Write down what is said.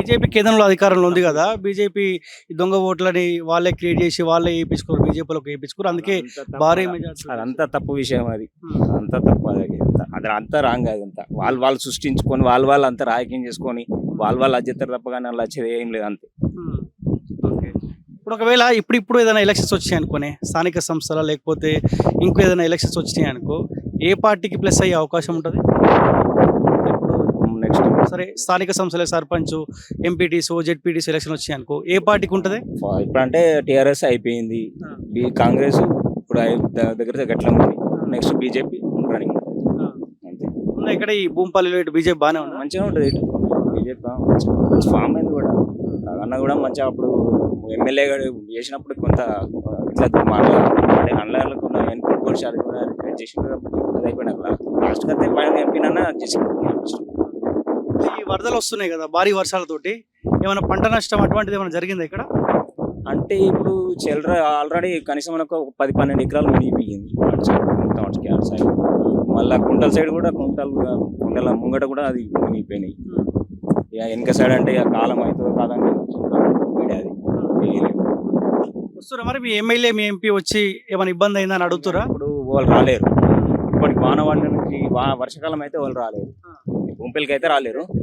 BJP కేంద్రంలో అధికారంలో ఉంది కదా! బీజేపీ ఈ దొంగ ఓట్లని వాళ్ళే క్రియేట్ చేసి వాళ్ళే ఏపించుకోరు. బీజేపీలోకి ఏపించుకోరు. అందుకే భారీ మెజార్టీ. అదంతా తప్పు విషయం అది. హ్మ్. అదంతా తప్పు అదంతా రాంగ్ అదంతా. వాళ్ళు సృష్టించుకొని వాళ్ళు అంతా రాజకీయం చేసుకొని వాళ్ళు అది చేస్తారు తప్ప కానీ అలా వచ్చేది ఏం లేదు అంతే. హ్మ్. ఓకే. ఇప్పుడు ఒకవేళ ఇప్పుడు ఏదైనా ఎలక్షన్స్ వచ్చాయనుకోని స్థానిక సంస్థల లేకపోతే ఇంకో ఏదైనా ఎలక్షన్స్ వచ్చినాయనుకో ఏ పార్టీకి ప్లస్ అయ్యే అవకాశం ఉంటది? ఇప్పుడు నెక్స్ట్ సరే స్థానిక సంస్థల సర్పంచ్, ఎంపీటీసో, జెడ్పీటీసీ ఎలక్షన్ వచ్చాయనుకో ఏ పార్టీకి ఉంటది? ఇప్పుడంటే టీఆర్ఎస్ అయిపోయింది. కాంగ్రెస్ ఇప్పుడు దగ్గర గట్ల ఉంది. నెక్స్ట్ బీజేపీ రన్నింగ్ అంతే. ఉందా ఇక్కడ ఈ భూంపల్లిలో ఇటు బీజేపీ బాగానే ఉందా? మంచిగా ఉంటుంది ఇటు బీజేపీ మంచి ఫామ్ అయింది కూడా. అన్న కూడా మంచిగా అప్పుడు ఎమ్మెల్యే చేసినప్పుడు కొంత ఇట్లా అన్నలకు ఎన్నికలు కూడా అది కూడా రిక్వెస్ట్ చేసిండు కాబట్టి అది అయిపోయినా లాస్ట్కి అయితే పైన ఎంపీనన్నా చేసిండు. ఈ వరదలు వస్తున్నాయి కదా భారీ వర్షాలతోటి ఏమైనా పంట నష్టం అటువంటిది ఏమైనా జరిగిందా ఇక్కడ? అంటే ఇప్పుడు చిల్లర ఆల్రెడీ కనీసం మనకు 10-12 ఎకరాలు మునిగిపోయింది సైడ్. మళ్ళీ కుంటల సైడ్ కూడా కుంటల ముంగట కూడా అది మునిగిపోయినాయి. ఇక వెనక సైడ్ అంటే ఇక కాలం అవుతుందో కాదని అది వస్తురా మరి మీ ఎమ్మెల్యే మీ ఎంపీ వచ్చి ఏమైనా ఇబ్బంది అయిందని అడుగుతురా? ఇప్పుడు వాళ్ళు రాలేరు. ఇప్పటికి వాన నుంచి వర్షాకాలం అయితే వాళ్ళు రాలేరు. గుంపెలకి అయితే రాలేరు.